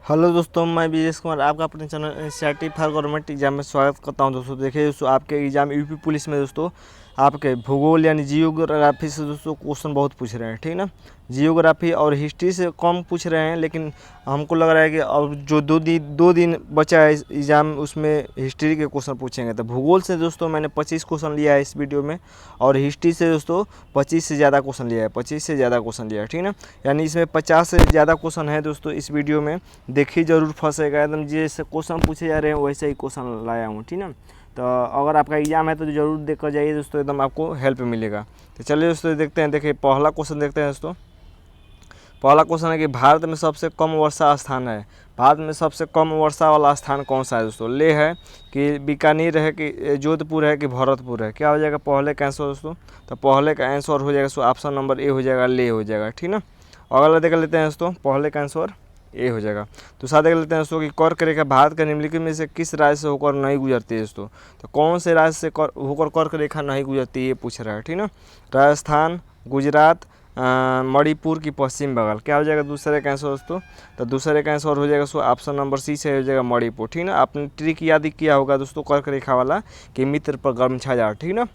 Hello दोस्तों, मैं विजेश कुमार आपका अपने channel initiative for government exam में स्वागत करता हूं। दोस्तों देखिए दोस्तों, आपके एग्जाम यूपी पुलिस में दोस्तों आपके भूगोल यानी जियोग्राफी से दोस्तों क्वेश्चन बहुत पूछ रहे हैं, ठीक ना। जियोग्राफी और हिस्ट्री से कम पूछ रहे हैं, लेकिन हमको लग रहा है कि अब जो दो दिन बचा है इस एग्ज़ाम उसमें हिस्ट्री के क्वेश्चन पूछेंगे। तो भूगोल से दोस्तों मैंने 25 क्वेश्चन लिया है इस वीडियो में, और हिस्ट्री से दोस्तों 25 से ज़्यादा क्वेश्चन लिया है, 25 से ज़्यादा क्वेश्चन लिया है, ठीक ना। यानी इसमें 50 से ज़्यादा क्वेश्चन है दोस्तों इस वीडियो में। देखिए ज़रूर फंसेगा, एकदम जैसे क्वेश्चन पूछे जा रहे हैं वैसे ही क्वेश्चन लाया हूँ, ठीक ना। तो अगर आपका एग्जाम है तो ज़रूर देख कर जाइए दोस्तों, एकदम आपको हेल्प मिलेगा। तो चलिए दोस्तों देखते हैं। देखिए पहला क्वेश्चन देखते हैं दोस्तों। पहला क्वेश्चन है कि भारत में सबसे कम वर्षा स्थान है। भारत में सबसे कम वर्षा वाला स्थान कौन सा है दोस्तों? लेह है कि बीकानेर है कि जोधपुर है कि भरतपुर है? क्या हो जाएगा पहले का आंसर दोस्तों? तो पहले का आंसर हो जाएगा ऑप्शन नंबर ए हो जाएगा, लेह हो जाएगा, ठीक ना। अगला देख लेते हैं दोस्तों, पहले का आंसर ए हो जाएगा। दूसरा देख लेते हैं दोस्तों कि कर्क रेखा भारत के निम्नलिखित में से किस राज्य से होकर नहीं गुजरती है दोस्तों? तो कौन से राज्य से होकर कर्क रेखा नहीं गुजरती है ये पूछ रहा है, ठीक ना। राजस्थान, गुजरात, मणिपुर की पश्चिम बंगाल? क्या हो जाएगा दूसरे का आंसर दोस्तों? तो दूसरे का आंसर हो जाएगा ऑप्शन नंबर सी से हो जाएगा मणिपुर, ठीक ना। आपने ट्रिक याद किया होगा दोस्तों कर्क रेखा वाला कि मित्र पर गर्म छा जाए, ठीक ना।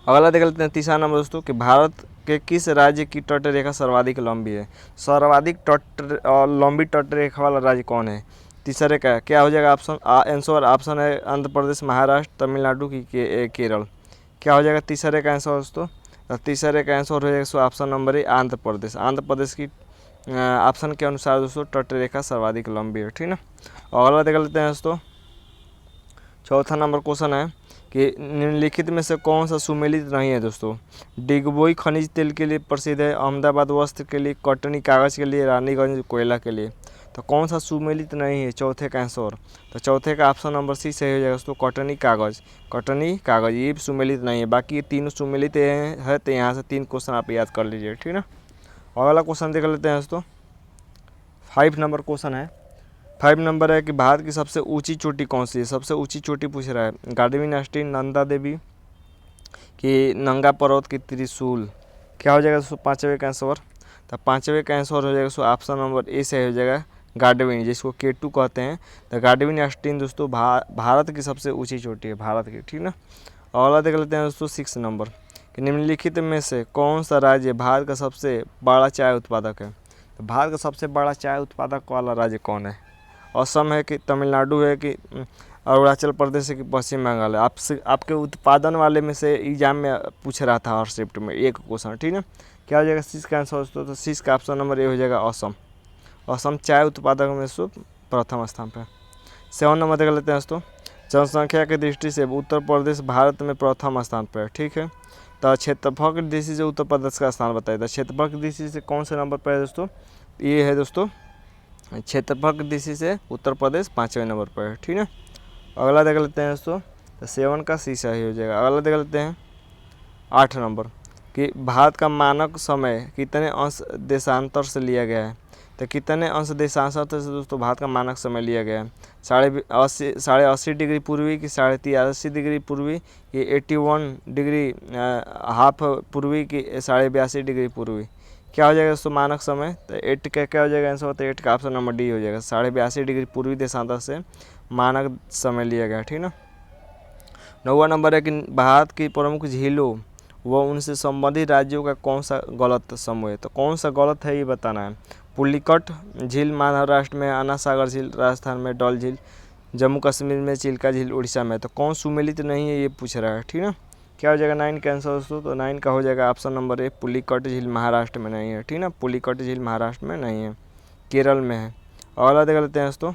अगला देख लेते हैं तीसरा नंबर दोस्तों कि भारत के किस राज्य की तट रेखा सर्वाधिक लंबी है? सर्वाधिक लंबी तट रेखा वाला राज्य कौन है? तीसरे का क्या हो जाएगा ऑप्शन? आंसर ऑप्शन है आंध्र प्रदेश, महाराष्ट्र, तमिलनाडु की केरल? क्या हो जाएगा तीसरे का आंसर दोस्तों? तो तीसरे का आंसर हो जाएगा option number A Andhra Pradesh. Andhra Pradesh की ऑप्शन के अनुसार दोस्तों तट रेखा सर्वाधिक लंबी है, ठीक ना। अगला देख लेते हैं दोस्तों। चौथा नंबर क्वेश्चन है कि निम्नलिखित में से कौन सा सुमेलित नहीं है दोस्तों? डिगबोई खनिज तेल के लिए प्रसिद्ध है, अहमदाबाद वस्त्र के लिए, कटनी कागज़ के लिए, रानीगंज कोयला के लिए? तो कौन सा सुमेलित नहीं है चौथे का आंसर? तो चौथे का ऑप्शन नंबर सी सही हो जाएगा दोस्तों, कटनी कागज़। कटनी कागज़ ये सुमेलित नहीं है, बाकी ये तीनों सुमेलित है। तो यहाँ से 3 क्वेश्चन आप याद कर लीजिए, ठीक ना। अगला क्वेश्चन देख लेते हैं दोस्तों। 5 नंबर क्वेश्चन है। 5 नंबर है कि भारत की सबसे ऊंची चोटी कौन सी है? सबसे ऊंची चोटी पूछ रहा है। गार्डविन आस्टीन, नंदा देवी कि नंगा पर्वत की त्रिशूल? क्या हो जाएगा दोस्तों पाँचवें का आंसर? तो पाँचवें का आंसर हो जाएगा ऑप्शन नंबर ए से हो जाएगा गार्डविन, जिसको K2 कहते हैं। तो गार्डविन आस्टीन दोस्तों भारत की सबसे ऊंची चोटी है, भारत की, ठीक ना। अगला देख लेते हैं दोस्तों 6 नंबर कि निम्नलिखित में से कौन सा राज्य भारत का सबसे बड़ा चाय उत्पादक है? तो भारत का सबसे बड़ा चाय उत्पादक वाला राज्य कौन है? असम है कि तमिलनाडु है कि अरुणाचल प्रदेश है कि पश्चिम बंगाल है? आपसे आपके उत्पादन वाले में से एग्जाम में पूछ रहा था हर शिफ्ट में एक क्वेश्चन, ठीक है। क्या हो जाएगा सी का आंसर दोस्तों? तो सी का ऑप्शन नंबर ए हो जाएगा असम। असम चाय उत्पादक में से प्रथम स्थान पर। 7 नंबर देख लेते हैं दोस्तों। जनसंख्या की दृष्टि से उत्तर प्रदेश भारत में प्रथम स्थान पर है, ठीक है। तो क्षेत्रफल की दृष्टि से उत्तर प्रदेश का स्थान बताइए। तो क्षेत्रफल की दृष्टि से कौन से नंबर पर है दोस्तों? ये है दोस्तों क्षेत्रफल की दृष्टि से उत्तर प्रदेश 5वें नंबर पर है, ठीक है। अगला देख लेते हैं दोस्तों। तो 7 का सी सही हो जाएगा। अगला देख लेते हैं 8 नंबर कि भारत का मानक समय कितने अंश देशांतर से लिया गया है? तो कितने अंश देशांतर से दोस्तों भारत का मानक समय लिया गया है? 80 डिग्री पूर्वी कि 83 डिग्री पूर्वी कि 81 डिग्री हाफ पूर्वी कि 82 डिग्री पूर्वी? क्या हो जाएगा दोस्तों मानक समय? तो 8 का क्या हो जाएगा आंसर? तो 8 का ऑप्शन नंबर डी हो जाएगा, 82 डिग्री पूर्वी देशांतर से मानक समय लिया गया, ठीक ना। 9वां नंबर है कि भारत की प्रमुख झीलों व उनसे संबंधित राज्यों का कौन सा गलत समूह है? तो कौन सा गलत है ये बताना है। पुलिकट झील महाराष्ट्र में, आना सागर झील राजस्थान में, डल झील जम्मू कश्मीर में, चिल्का झील उड़ीसा में? तो कौन सुमेलित नहीं है ये पूछ रहा है, ठीक ना। क्या हो जाएगा 9 का आंसर दोस्तों? तो 9 का हो जाएगा ऑप्शन नंबर ए पुलिकट झील महाराष्ट्र में नहीं है, ठीक ना। पुलिकट झील महाराष्ट्र में नहीं है, केरल में है। अगला देख लेते हैं दोस्तों,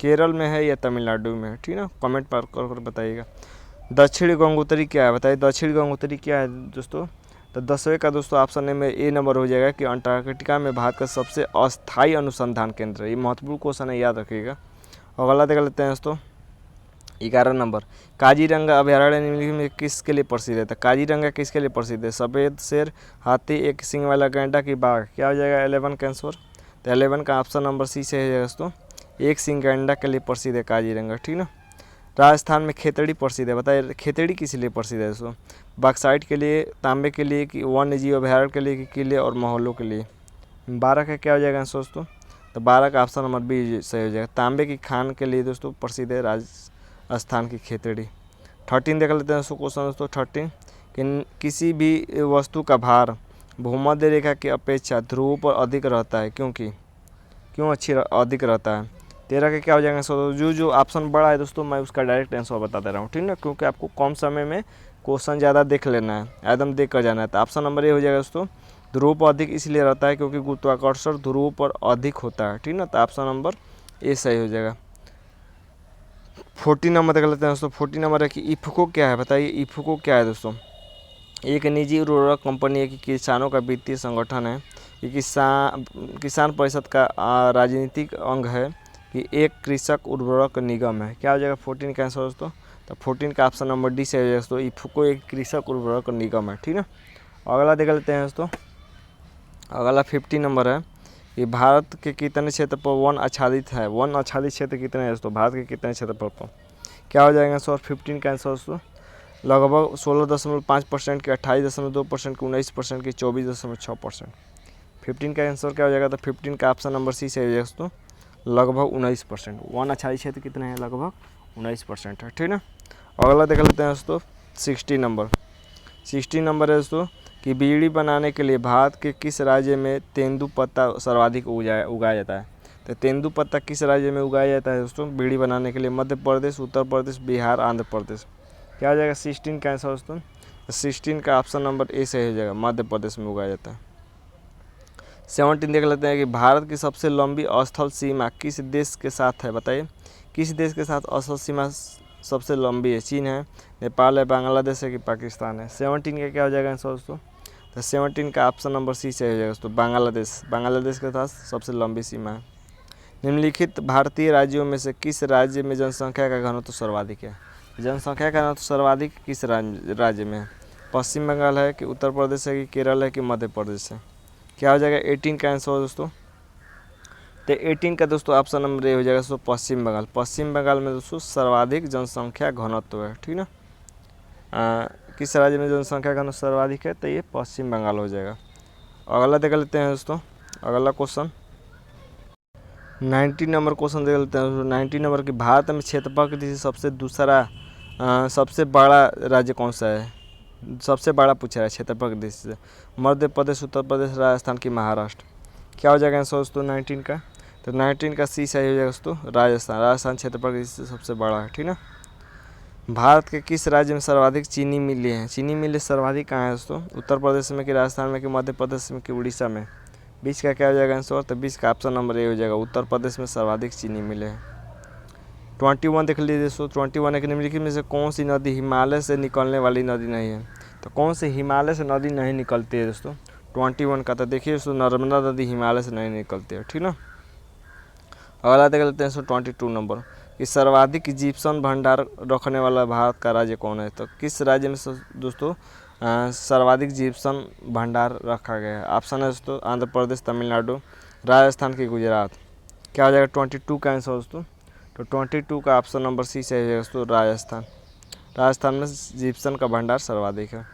केरल में है या तमिलनाडु में है, ठीक ना। कमेंट पर कर बताइएगा। दक्षिण गंगोत्री क्या है बताइए? दक्षिण गंगोत्री क्या है दोस्तों? तो 10वें का दोस्तों ऑप्शन में ए नंबर हो जाएगा कि अंटार्कटिका में भारत का सबसे अस्थायी अनुसंधान केंद्र है। ये महत्वपूर्ण क्वेश्चन है, याद रखिएगा। अगला देख लेते हैं दोस्तों 11 नंबर, काजीरंगा अभयारण्य निम्नलिखित में किसके लिए प्रसिद्ध है? तो काजीरंगा किसके लिए प्रसिद्ध है? सफ़ेद शेर, हाथी, एक सिंग वाला गैंडा की बाघ? क्या हो जाएगा 11 का आंसर? तो 11 का ऑप्शन नंबर सी से है दोस्तों, एक सिंग गैंडा के लिए प्रसिद्ध है काजीरंगा, ठीक ना। राजस्थान में खेतड़ी प्रसिद्ध है, बताइए खेतड़ी किस लिए प्रसिद्ध है दोस्तों? बॉक्साइट के लिए, तांबे के लिए कि वन्य जीव अभयारण्य के लिए कि किले और महलों के लिए? 12 का क्या हो जाएगा आंसर दोस्तों? तो 12 का ऑप्शन नंबर बी सही हो जाएगा। तांबे की खान के लिए दोस्तों प्रसिद्ध है राजस्थान की खेतड़ी। 13 देख लेते हैं दोस्तों क्वेश्चन दोस्तों 13 कि किसी भी वस्तु का भार भूमध्य रेखा की अपेक्षा ध्रुव पर अधिक रहता है क्यों अधिक रहता है। 13 का क्या हो जाएगा सो जो ऑप्शन बड़ा है दोस्तों मैं उसका डायरेक्ट आंसर बता दे रहा हूँ, ठीक ना, क्योंकि आपको कम समय में क्वेश्चन ज़्यादा देख लेना है, एकदम देख कर जाना है। तो ऑप्शन नंबर ए हो जाएगा दोस्तों, ध्रुव पर अधिक इसलिए रहता है क्योंकि गुरुत्वाकर्षण ध्रुव पर अधिक होता है, ठीक ना। तो ऑप्शन नंबर ए सही हो जाएगा। 14 नंबर देख लेते हैं दोस्तों। 14 नंबर है कि इफ्को क्या है, बताइए इफ्को क्या है दोस्तों। एक निजी उर्वरक कंपनी है कि किसानों का वित्तीय संगठन है कि किसान परिषद का राजनीतिक अंग है कि एक कृषक उर्वरक निगम है। क्या हो जाएगा 14 का आंसर दोस्तों। तो 14 का ऑप्शन नंबर डी से हो जाएगा दोस्तों, इफ्को एक कृषक उर्वरक निगम है, ठीक ना। अगला देख लेते हैं दोस्तों। अगला 15 नंबर है कि भारत के कितने क्षेत्र पर वन आच्छादित है। वन आच्छादित क्षेत्र कितने हैं दोस्तों, भारत के कितने क्षेत्र पर। क्या हो जाएगा आंसर 15 का आंसर दोस्तों, लगभग 16.5% की, 28.2% की, 19% की, 24.6%। 15 का आंसर क्या हो जाएगा। तो 15 का ऑप्शन नंबर सी से हो जाएगा दोस्तों, लगभग 19%। वन आच्छादित क्षेत्र कितने हैं, लगभग 19% है, ठीक ना। अगला देख लेते हैं दोस्तों 16 नंबर। 16 नंबर है दोस्तों कि बीड़ी बनाने के लिए भारत के किस राज्य में तेंदुपत्ता सर्वाधिक उगाया जाता है। तो तेंदुपत्ता किस राज्य में उगाया जाता है दोस्तों बीड़ी बनाने के लिए। मध्य प्रदेश, उत्तर प्रदेश, बिहार, आंध्र प्रदेश। क्या हो जाएगा 16 का आंसर दोस्तों। 16 का ऑप्शन नंबर ए सही हो जाएगा, मध्य प्रदेश में उगाया जाता है। 17 देख लेते हैं कि भारत की सबसे लंबी स्थल सीमा किस देश के साथ है, बताइए किस देश के साथ स्थल सीमा सबसे लंबी है। चीन है, नेपाल है, बांग्लादेश है कि पाकिस्तान है। 17 का क्या हो जाएगा आंसर दोस्तों। तो 17 का ऑप्शन नंबर सी से हो जाएगा दोस्तों, बांग्लादेश के साथ सबसे लंबी सीमा है। निम्नलिखित भारतीय राज्यों में से किस राज्य में जनसंख्या का घनत्व सर्वाधिक है। जनसंख्या का घनत्व सर्वाधिक किस राज्य में है। पश्चिम बंगाल है कि उत्तर प्रदेश है कि केरल है कि मध्य प्रदेश है। क्या हो जाएगा 18 का आंसर दोस्तों। तो 18 का दोस्तों ऑप्शन नंबर ए हो जाएगा दोस्तों, पश्चिम बंगाल। पश्चिम बंगाल में दोस्तों सर्वाधिक जनसंख्या घनत्व है, ठीक ना। किस राज्य में जनसंख्या घनत्व सर्वाधिक है, तो ये पश्चिम बंगाल हो जाएगा। अगला देख लेते हैं दोस्तों। अगला क्वेश्चन 19 नंबर क्वेश्चन देख लेते हैं। 19 नंबर की भारत में क्षेत्रफल की दृष्टि से सबसे बड़ा राज्य कौन सा है। सबसे बड़ा पूछा है क्षेत्रफल की दृष्टि से। मध्य प्रदेश, उत्तर प्रदेश, राजस्थान की महाराष्ट्र। क्या हो जाएगा आंसर दोस्तों 19 का। तो 19 का सी सही हो जाएगा दोस्तों, राजस्थान क्षेत्रफल की दृष्टि से सबसे बड़ा है, ठीक ना। भारत के किस राज्य में सर्वाधिक चीनी मिलें हैं। चीनी मिलें सर्वाधिक कहाँ है दोस्तों, उत्तर प्रदेश में कि राजस्थान में कि मध्य प्रदेश में कि उड़ीसा में। 20 का क्या हो जाएगा आंसर। तो 20 का ऑप्शन नंबर ए हो जाएगा, उत्तर प्रदेश में सर्वाधिक चीनी मिले हैं। 21 देख लीजिए दोस्तों। 21 एक निम्नलिखित में से कौन सी नदी हिमालय से निकलने वाली नदी नहीं है। तो कौन सी हिमालय से नदी नहीं निकलती है दोस्तों 21 का। तो देखिए दोस्तों नर्मदा नदी हिमालय से नहीं निकलती है, ठीक ना। अगला देख लेते हैं दोस्तों 22 नंबर कि सर्वाधिक जिप्सम भंडार रखने वाला भारत का राज्य कौन है। तो किस राज्य में दोस्तों सर्वाधिक जिप्सम भंडार रखा गया है। ऑप्शन है दोस्तों आंध्र प्रदेश, तमिलनाडु, राजस्थान की गुजरात। क्या हो जाएगा 22 का आंसर दोस्तों। तो 22 का ऑप्शन नंबर सी से है दोस्तों, राजस्थान में जिप्सम का भंडार सर्वाधिक है।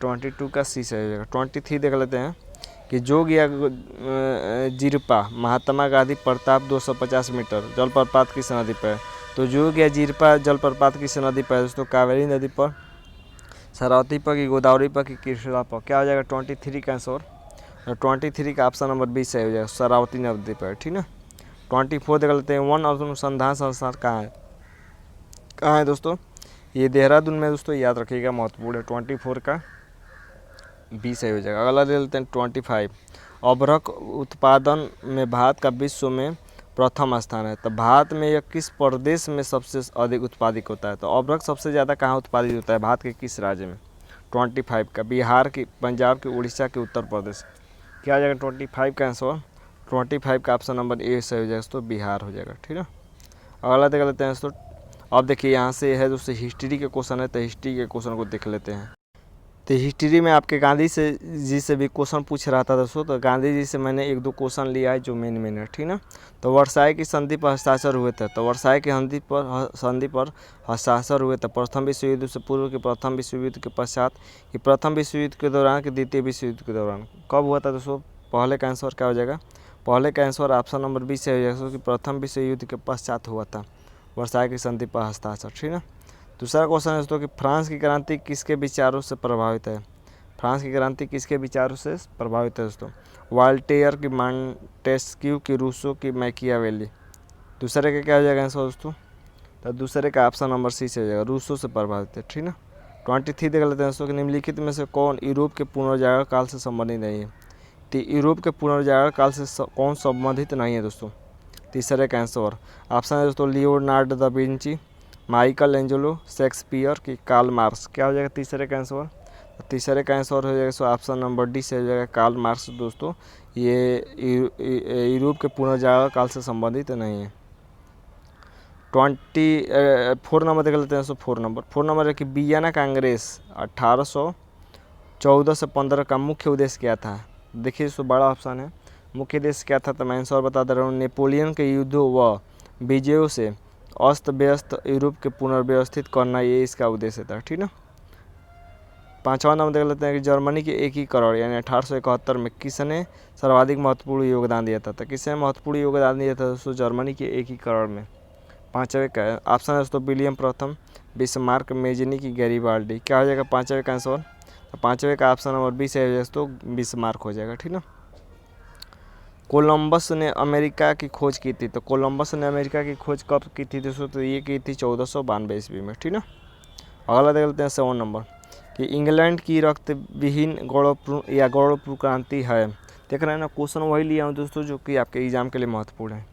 22 का सी से हो जाएगा। 23 देख लेते हैं कि जोग या जिरपा महात्मा गांधी प्रताप 250 मीटर जलप्रपात किस नदी पर है। तो जोग या जिरपा जलप्रपात किस नदी पर है दोस्तों, कावेरी नदी पर, सरस्वती पर कि गोदावरी पर कि कृष्णा पर। क्या हो जाएगा 23 का आंसर। 23 का ऑप्शन नंबर बी सही हो जाएगा, सरस्वती नदी पर, ठीक ना। 24 देख लेते हैं। वन अनुसंधान संस्थान कहाँ है दोस्तों, ये देहरादून में दोस्तों, याद रखिएगा महत्वपूर्ण है। 24 का बी सही हो जाएगा। अगला ले लेते हैं 25। अभ्रक उत्पादन में भारत का विश्व में प्रथम स्थान है। तो भारत में यह किस प्रदेश में सबसे अधिक उत्पादित होता है। तो अभ्रक सबसे ज़्यादा कहाँ उत्पादित होता है, भारत के किस राज्य में। 25 का बिहार की, पंजाब की, उड़ीसा की, उत्तर प्रदेश। क्या हो जाएगा 25 का आंसर। 25 का ऑप्शन नंबर ए सही हो जाएगा दोस्तों, बिहार हो जाएगा, ठीक है। अगला देख लेते हैं दोस्तों। अब देखिए यहाँ से है दोस्तों हिस्ट्री के क्वेश्चन है, तो हिस्ट्री के क्वेश्चन को देख लेते हैं। तो हिस्ट्री में आपके गांधी जी से भी क्वेश्चन पूछ रहा था दोस्तों। तो गांधी जी से मैंने 1-2 क्वेश्चन लिया है जो मेन है, ठीक ना। तो वर्साई की संधि पर हस्ताक्षर हुए थे। तो वर्साई की संधि पर हस्ताक्षर हुए थे प्रथम विश्व युद्ध से पूर्व, कि प्रथम विश्व युद्ध के पश्चात, कि प्रथम विश्व युद्ध के दौरान, कि द्वितीय विश्व युद्ध के दौरान। कब हुआ था दोस्तों, पहले का आंसर क्या हो जाएगा, पहले का आंसर ऑप्शन नंबर बी से हो जाएगा दोस्तों कि प्रथम विश्व युद्ध के पश्चात हुआ था, वर्साई की संधि पर हस्ताक्षर, ठीक है। दूसरा क्वेश्चन है दोस्तों कि फ्रांस की क्रांति किसके विचारों से प्रभावित है। फ्रांस की क्रांति किसके विचारों से प्रभावित है दोस्तों। वाल्टेयर की, मॉन्टेस्क्यू की, रूसो की, मैकियावेली। दूसरे का क्या हो जाएगा आंसर दोस्तों। तो दूसरे का ऑप्शन नंबर सी से हो जाएगा, रूसो से प्रभावित है, ठीक ना। 23 देख लेते हैं दोस्तों कि निम्नलिखित में से कौन यूरोप के पुनर्जागरण काल से संबंधित नहीं है। तो यूरोप के पुनर्जागरण काल से कौन संबंधित नहीं है दोस्तों। तीसरे का आंसर ऑप्शन है दोस्तों Leonardo da Vinci, Michael Angelo, Shakespeare की, कार्ल मार्क्स। क्या हो जाएगा तीसरे का आंसर। तीसरे का आंसर हो जाएगा सो ऑप्शन नंबर डी से हो जाएगा, कार्ल मार्क्स दोस्तों। ये यूरोप के पुनर्जागरण काल से संबंधित नहीं है। 24 नंबर देख लेते हैं दोस्तों। 4 नंबर है कि वियना कांग्रेस 1814 से 15 का मुख्य उद्देश्य क्या था। देखिए दोस्तों बड़ा ऑप्शन है, मुख्य उद्देश्य क्या था, तो मैं आंसर बता दे रहा हूँ। नेपोलियन के युद्धों व विजयों से अस्त व्यस्त यूरोप के पुनर्व्यवस्थित करना, ये इसका उद्देश्य था, ठीक ना। 5वां नंबर देख लेते हैं कि जर्मनी के एकीकरण यानी 1871 में किसने सर्वाधिक महत्वपूर्ण योगदान दिया था। तो किसने महत्वपूर्ण योगदान दिया था दोस्तों जर्मनी के एकीकरण में। 5वें का ऑप्शन है दोस्तों विलियम प्रथम, बिस्मार्क, मेजनी की, गैरीबाल्डी। क्या हो जाएगा 5वें का आंसर। तो 5वें का ऑप्शन नंबर बी से हो जाएगा दोस्तों, बिस्मार्क हो जाएगा, ठीक ना। कोलंबस ने अमेरिका की खोज की थी। तो कोलंबस ने अमेरिका की खोज कब की थी दोस्तों। तो ये की थी 1492 ईस्वी में, ठीक ना। अगला देख लेते हैं 7 नंबर कि इंग्लैंड की रक्त विहीन गौरवपूर्ण क्रांति है। देख रहे हैं ना, क्वेश्चन वही लिया हूँ दोस्तों जो कि आपके एग्जाम के लिए महत्वपूर्ण है।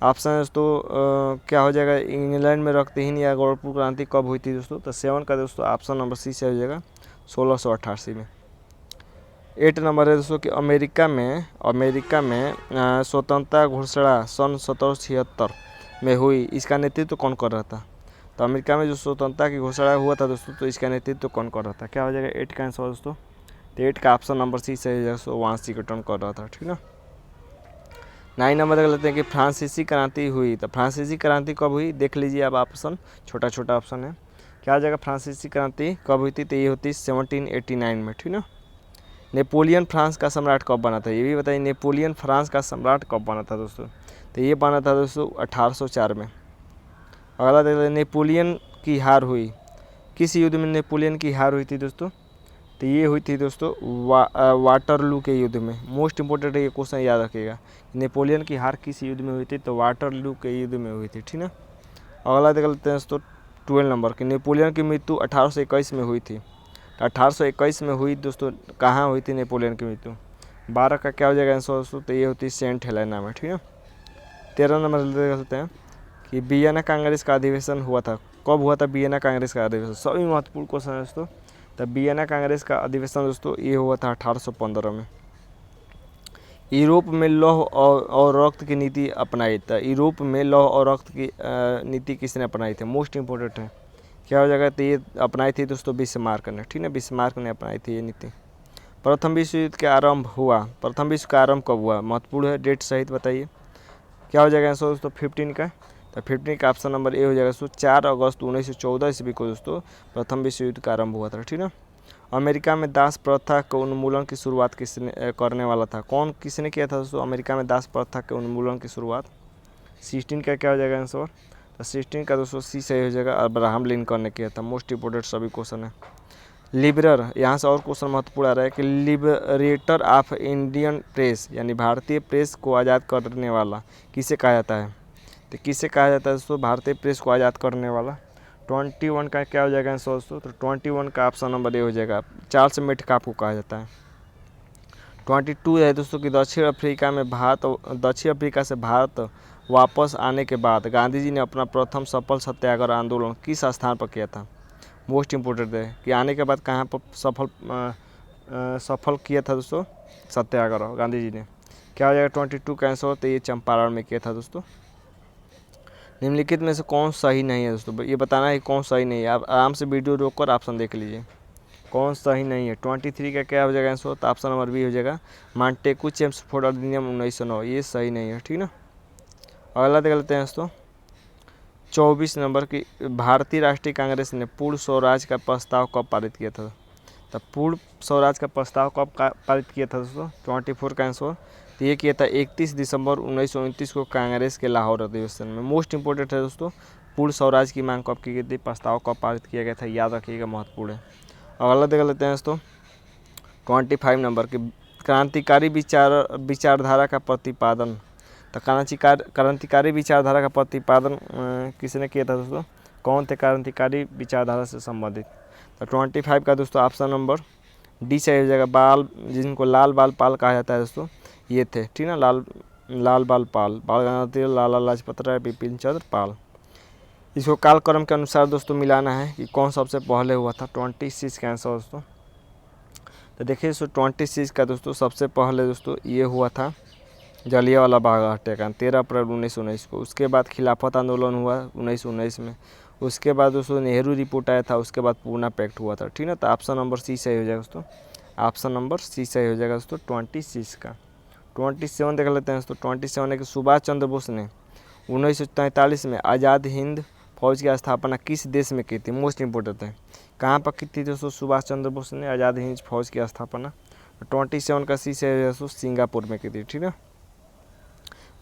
ऑप्शन है दोस्तों क्या हो जाएगा, इंग्लैंड में रक्तहीन या गौरवपूर्ण क्रांति कब हुई थी दोस्तों। तो 7 का दोस्तों ऑप्शन नंबर सी से हो जाएगा, 1688 में। 8 नंबर है दोस्तों कि अमेरिका में स्वतंत्रता घोषणा सन 1776 में हुई, इसका नेतृत्व कौन कर रहा था। तो अमेरिका में जो स्वतंत्रता की घोषणा हुआ था दोस्तों, तो इसका नेतृत्व कौन कर रहा था। क्या हो जाएगा 8 का आंसर दोस्तों। तो 8 का ऑप्शन नंबर सी से हो जाएगा, वाशिंगटन कर रहा था, ठीक ना। 9 नंबर देख लेते हैं कि फ्रांसीसी क्रांति हुई। तो फ्रांसीसी क्रांति कब हुई, देख लीजिए आप ऑप्शन, छोटा छोटा ऑप्शन है। क्या हो जाएगा फ्रांसीसी क्रांति कब हुई थी। तो ये होती 1789 में, ठीक ना। नेपोलियन फ्रांस का सम्राट कब बना था, ये भी बताइए। नेपोलियन फ्रांस का सम्राट कब बना था दोस्तों। तो ये बना था दोस्तों 1804 में। अगला देख लेते, नेपोलियन की हार हुई, किस युद्ध में नेपोलियन की हार हुई थी दोस्तों। तो ये हुई थी दोस्तों वाटरलू के युद्ध में। मोस्ट इंपॉर्टेंट है ये क्वेश्चन, याद रखिएगा। नेपोलियन की हार किस युद्ध में हुई थी। तो वाटरलू के युद्ध में हुई थी, ठीक ना। अगला देख लेते हैं दोस्तों 12 नंबर कि नेपोलियन की मृत्यु 1821 में हुई थी। 1821 में हुई दोस्तों, कहाँ हुई थी नेपोलियन की मृत्यु। 12 का क्या हो जाएगा आंसर दोस्तों। तो ये होती सेंट हेलेना में, ठीक है। 13 नंबर देख लेते हैं कि वियना कांग्रेस का अधिवेशन हुआ था, कब हुआ था वियना कांग्रेस का अधिवेशन। सभी महत्वपूर्ण क्वेश्चन है दोस्तों। तो वियना कांग्रेस का अधिवेशन दोस्तों ये हुआ था 1815 में। यूरोप में लौह और रक्त की नीति अपनाई था। यूरोप में लौह और रक्त की नीति किसने अपनाई थी, मोस्ट इंपॉर्टेंट है। क्या हो जाएगा। तो ये अपनाई थी दोस्तों बिस्मार्क ने, ठीक है। बिस्मार्क ने अपनाई थी ये नीति। प्रथम विश्व युद्ध का आरंभ हुआ, प्रथम विश्व का आरंभ कब हुआ, महत्वपूर्ण है, डेट सहित बताइए। क्या हो जाएगा आंसर दोस्तों 15 का। तो 15 का ऑप्शन नंबर ए हो जाएगा दोस्तों, 4 अगस्त 1914 ईस्वी को दोस्तों प्रथम विश्व युद्ध का आरंभ हुआ था, ठीक है। अमेरिका में दास प्रथा के उन्मूलन की शुरुआत किसने करने वाला था, कौन किसने किया था दोस्तों। अमेरिका में दास प्रथा के उन्मूलन की शुरुआत 16 का क्या हो जाएगा आंसर। तो 16 का दोस्तों सी सही हो जाएगा, अब्राहम लिंकन ने किया था। मोस्ट इंपोर्टेंट सभी क्वेश्चन है। लिबरर, यहाँ से और क्वेश्चन महत्वपूर्ण आ रहा है कि लिबरेटर ऑफ इंडियन प्रेस यानी भारतीय प्रेस को आज़ाद करने वाला किसे कहा जाता है। तो किसे कहा जाता है दोस्तों भारतीय प्रेस को आज़ाद करने वाला। 21 का क्या हो जाएगा आंसर दोस्तों। तो 21 का ऑप्शन नंबर ए हो जाएगा, चार्ल्स मेटकाफ को कहा जाता है। 22 है दोस्तों कि दक्षिण अफ्रीका से भारत वापस आने के बाद गांधी जी ने अपना प्रथम सफल सत्याग्रह आंदोलन किस स्थान पर किया था। मोस्ट इंपोर्टेंट है कि आने के बाद कहाँ पर सफल किया था दोस्तों सत्याग्रह गांधी जी ने। क्या हो जाएगा 22 का आंसर। तो ये चंपारण में किया था दोस्तों। निम्नलिखित में से कौन सही नहीं है दोस्तों, ये बताना है कौन सही नहीं है। आप आराम से वीडियो रोककर ऑप्शन देख लीजिए कौन सही नहीं है। 23 का क्या हो जाएगा आंसर। तो ऑप्शन नंबर बी हो जाएगा, मॉन्टेक्यू चेम्सफोर्ड अधिनियम 1909, ये सही नहीं है, ठीक ना। अगला देख लेते हैं दोस्तों 24 नंबर की भारतीय राष्ट्रीय कांग्रेस ने पूर्ण स्वराज का प्रस्ताव कब पारित किया था। तो पूर्ण स्वराज का प्रस्ताव कब पारित किया था दोस्तों। 24 का आंसर तो ये किया था 31 दिसंबर 1929 को कांग्रेस के लाहौर अधिवेशन में। मोस्ट इंपॉर्टेंट है दोस्तों, पूर्ण स्वराज की मांग कब की गई थी, प्रस्ताव कब पारित किया गया था, याद रखिएगा, महत्वपूर्ण है। अगला देख लेते हैं दोस्तों 25 नंबर की क्रांतिकारी विचारधारा का प्रतिपादन। तो क्रांतिकारी विचारधारा का प्रतिपादन किसने किया था दोस्तों, कौन थे क्रांतिकारी विचारधारा से संबंधित। तो 25 का दोस्तों ऑप्शन नंबर डी सही हो जाएगा, बाल, जिनको लाल बाल पाल कहा जाता है दोस्तों, ये थे, ठीक ना, लाल बाल पाल, बाल गंगाधर तिलक, लाला लाजपत राय, बिपिन चंद्र पाल। इसको कालक्रम के अनुसार दोस्तों मिलाना है कि कौन सबसे पहले हुआ था। 26 का आंसर दोस्तों, तो देखिए दोस्तों 26 का दोस्तों सबसे पहले दोस्तों ये हुआ था जलियांवाला बाग हत्याकांड 13 अप्रैल 1919 को। उसके बाद खिलाफत आंदोलन हुआ 1919 में। उसके बाद दोस्तों नेहरू रिपोर्ट आया था, उसके बाद पूना पैक्ट हुआ था, ठीक ना। तो ऑप्शन नंबर सी सही हो जाएगा दोस्तों, ऑप्शन नंबर सी सही हो जाएगा दोस्तों 26 का। 27 देख लेते हैं दोस्तों। 27 है कि सुभाष चंद्र बोस ने 1943 में आज़ाद हिंद फौज की स्थापना किस देश में की थी, मोस्ट इंपोर्टेंट है, कहाँ पर की थी दोस्तों सुभाष चंद्र बोस ने आज़ाद हिंद फौज की स्थापना। 27 का सी से दोस्तों सिंगापुर में की थी, ठीक है।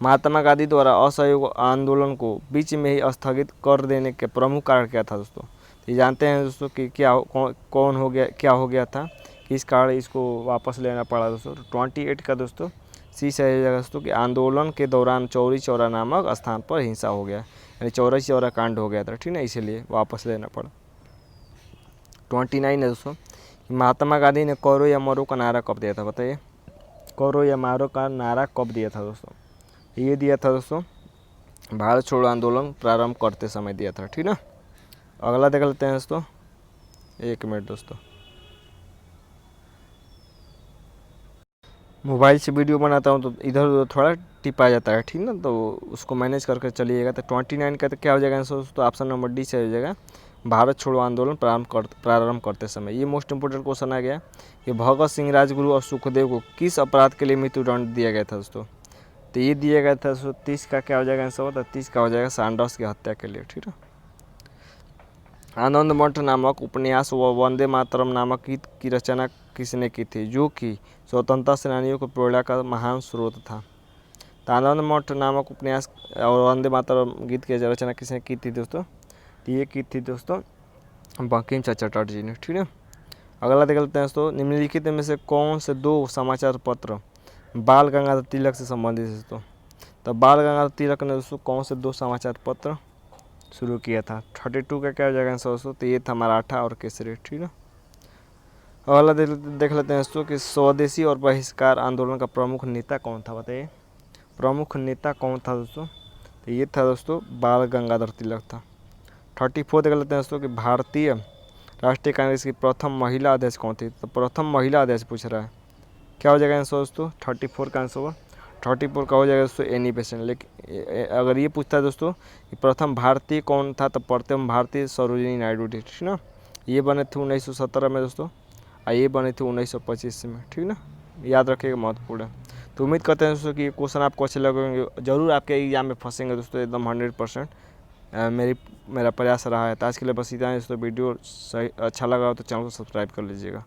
महात्मा गांधी द्वारा असहयोग आंदोलन को बीच में ही स्थगित कर देने के प्रमुख कारण क्या था दोस्तों, ये जानते हैं दोस्तों कि कौन हो गया, क्या हो गया था, किस कारण इसको वापस लेना पड़ा दोस्तों। 28 का दोस्तों सी सही जगह दोस्तों कि आंदोलन के दौरान चौरी चौरा नामक स्थान पर हिंसा हो गया, यानी चौरी चौरा कांड हो गया था, ठीक ना, इसीलिए वापस लेना पड़ा। 29 है दोस्तों, महात्मा गांधी ने करो या मरो का नारा कब दिया था, बताइए, करो या मारो का नारा कब दिया था दोस्तों, ये दिया था दोस्तों भारत छोड़ो आंदोलन प्रारंभ करते समय दिया था, ठीक ना। अगला देख लेते हैं दोस्तों, एक मिनट दोस्तों, मोबाइल से वीडियो बनाता हूँ तो इधर उधर थोड़ा टिप आ जाता है, ठीक ना, तो उसको मैनेज करके चलिएगा। तो 29 का तो क्या हो जाएगा आंसर दोस्तों, ऑप्शन नंबर डी से हो जाएगा, भारत छोड़ो आंदोलन प्रारंभ करते समय। ये मोस्ट इंपोर्टेंट क्वेश्चन आ गया कि भगत सिंह, राजगुरु और सुखदेव को किस अपराध के लिए मृत्युदंड दिया गया था दोस्तों, तो ये दिया गया था दोस्तों 30 का क्या हो जाएगा आंसर, तो 30 का हो जाएगा सैंडर्स की हत्या के लिए, ठीक है। आनंद मठ नामक उपन्यास व वंदे मातरम नामक गीत की रचना किसने की थी, जो कि स्वतंत्रता सेनानियों को प्रेरणा का महान स्रोत था। तो आनंद मठ नामक उपन्यास और वंदे मातरम गीत की रचना किसने की थी दोस्तों, तो ये की थी दोस्तों बंकिम चंद्र चटर्जी जी ने, ठीक है। अगला देख लेते हैं दोस्तों, निम्नलिखित में से कौन से दो समाचार पत्र बाल गंगाधर तिलक से संबंधित है दोस्तों। तो बाल गंगाधर तिलक ने दोस्तों कौन से दो समाचार पत्र शुरू किया था। 32 का क्या हो जाएगा आंसर दोस्तों, तो ये था मराठा और केसरी, ठीक है। अगला देख लेते हैं दोस्तों कि स्वदेशी और बहिष्कार आंदोलन का प्रमुख नेता कौन था, बताइए, प्रमुख नेता कौन था दोस्तों, तो ये था दोस्तों बाल गंगाधर तिलक था। 34 देख लेते हैं दोस्तों कि भारतीय राष्ट्रीय कांग्रेस की प्रथम महिला अध्यक्ष कौन थी। तो प्रथम महिला अध्यक्ष पूछ रहा है, क्या हो जाएगा आंसर दोस्तों, 34 का आंसर होगा 34 का हो जाएगा दोस्तों एनी बेसेंट। लेकिन अगर ये पूछता है दोस्तों कि प्रथम भारतीय कौन था, तो प्रथम भारतीय सरोजिनी नायडू थी, ठीक ना। ये बने थे 1917 में दोस्तों, और ये बने थे 1925 में, ठीक ना, याद रखिएगा, महत्वपूर्ण है। तो उम्मीद करते हैं दोस्तों कि ये क्वेश्चन आपको अच्छे लगेंगे, जरूर आपके एग्जाम में फंसेंगे दोस्तों, एकदम 100%। मेरा प्रयास रहा है। तो आज के लिए बस इतना है दोस्तों, वीडियो सही अच्छा लगा हो तो चैनल को सब्सक्राइब कर लीजिएगा।